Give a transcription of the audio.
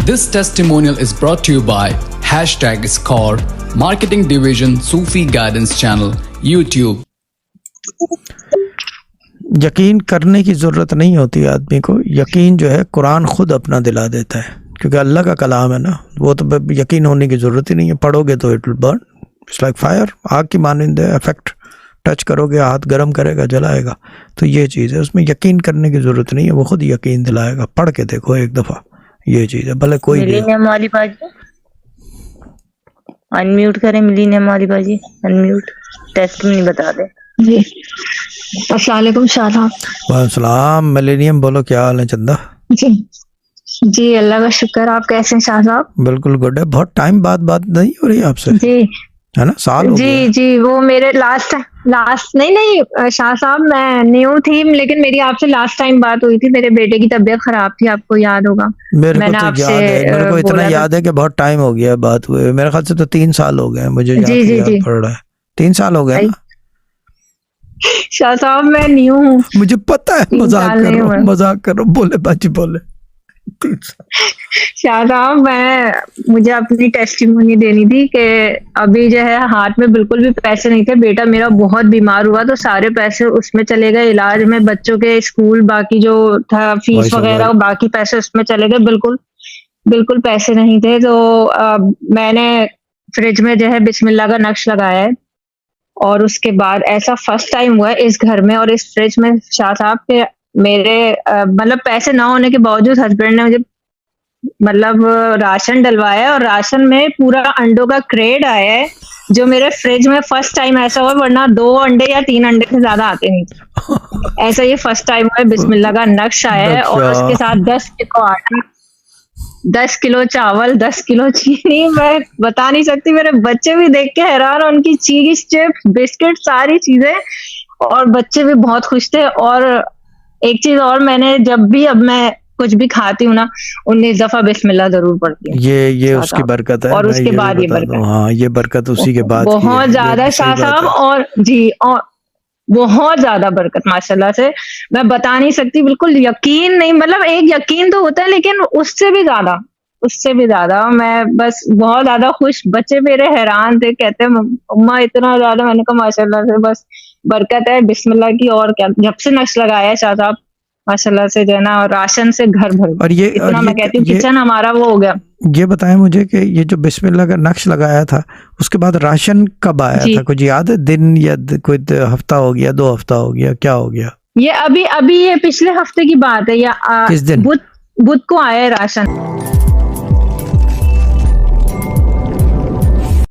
This testimonial is brought to you by #Score, Marketing Division, Sufi Guidance Channel, YouTube. यकीन करने की ज़रूरत नहीं होती आदमी को, यकीन जो है कुरान खुद अपना दिला देता है, क्योंकि अल्लाह का कलाम है ना, वो तो यकीन होने की ज़रूरत ही नहीं है। पढ़ोगे तो it will burn, it's like fire, आग की मानंद है इफेक्ट। टच करोगे हाथ गर्म करेगा, जलाएगा। तो ये चीज़ है, उसमें यकीन करने की ज़रूरत नहीं है, वो खुद यकीन दिलाएगा। पढ़ के देखो एक दफ़ा, ये चीज़ है। भले कोई भी हमारी बाजी अनम्यूट करें, मिलीन हमारी बाजी अनम्यूट, टेस्ट नहीं बता दे जी। अस्सलाम वालेकुम शाहसाब। वालेकुम सलाम। मिलेनियम बोलो, क्या हाल है चंदा? जी जी, अल्लाह का शुक्र। आप कैसे हैं शाहसाब? बिल्कुल गुड है। बहुत टाइम बाद बात नहीं हो रही आपसे, जी है ना? साल हो गया। जी जी, वो मेरे लास्ट नहीं शाह साहब, मैं न्यू थी, लेकिन मेरी आपसे लास्ट टाइम बात हुई थी। मेरे बेटे की तबीयत खराब थी, आपको याद होगा। मेरे को तो याद है, मेरे को इतना याद है कि बहुत टाइम हो गया बात हुए। मेरे ख्याल से तो 3 साल हो गए, मुझे याद पड़ रहा है। 3 साल हो गए ना शाह साहब? मैं न्यू हूँ, मुझे पता है। मजाक करो, बोले बाजी बोले। शाह साहब, मुझे अपनी टेस्टिमोनी देनी थी कि अभी जो है हाथ में बिल्कुल भी पैसे नहीं थे। बेटा मेरा बहुत बीमार हुआ तो सारे पैसे उसमें चले गए, इलाज में, बच्चों के स्कूल, बाकी जो था फीस वगैरह, बाकी पैसे उसमें चले गए। बिल्कुल पैसे नहीं थे। तो मैंने फ्रिज में जो है बिस्मिल्लाह का नक्श लगाया है, और उसके बाद ऐसा फर्स्ट टाइम हुआ है इस घर में और इस फ्रिज में शाह साहब के मेरे मतलब पैसे ना होने के बावजूद हस्बैंड ने मुझे मतलब राशन डलवाया, और राशन में पूरा अंडों का क्रेट आया है, जो मेरे फ्रिज में फर्स्ट टाइम ऐसा हुआ। वरना 2 अंडे या 3 अंडे से ज्यादा आते नहीं थे। ऐसा ये फर्स्ट टाइम हुआ है। बिस्मिल्लाह का नक्श आया है, और उसके साथ 10 किलो आटा, 10 किलो चावल, 10 किलो चीनी। मैं बता नहीं सकती, मेरे बच्चे भी देख के हैरान, उनकी चीज, चिप्स, बिस्किट, सारी चीजें, और बच्चे भी बहुत खुश थे। और एक चीज और, मैंने जब भी अब मैं कुछ भी खाती हूँ ना, 19 दफा बिस्मिल्लाह जरूर पढ़ती हूँ। ये उसकी बरकत है, और उसके बाद ये बरकत, हाँ, ये बरकत उसी के बाद बहुत ज्यादा शाह साहब। और जी, और बहुत ज्यादा बरकत माशाल्लाह से, मैं बता नहीं सकती। बिल्कुल यकीन नहीं, मतलब एक यकीन तो होता है, लेकिन उससे भी ज्यादा मैं बस बहुत ज्यादा खुश। बच्चे मेरे हैरान थे, कहते हैं अम्मा इतना ज्यादा। मैंने कहा माशाल्लाह से बस बरकत है बिस्मिल्लाह की, और क्या। जब से नक्श लगाया शाह साहब माशाल्लाह से जो है ना, और राशन से घर भर। और ये इतना मैं कहती हूँ किचन हमारा वो हो गया। ये बताएं मुझे कि ये जो बिस्मिल्लाह का नक्श लगाया था, उसके बाद राशन कब आया था? कुछ याद है? दिन या कोई हफ्ता हो गया, 2 हफ्ता हो गया, क्या हो गया? ये अभी ये पिछले हफ्ते की बात है, या किस दिन? बुध को आया है राशन।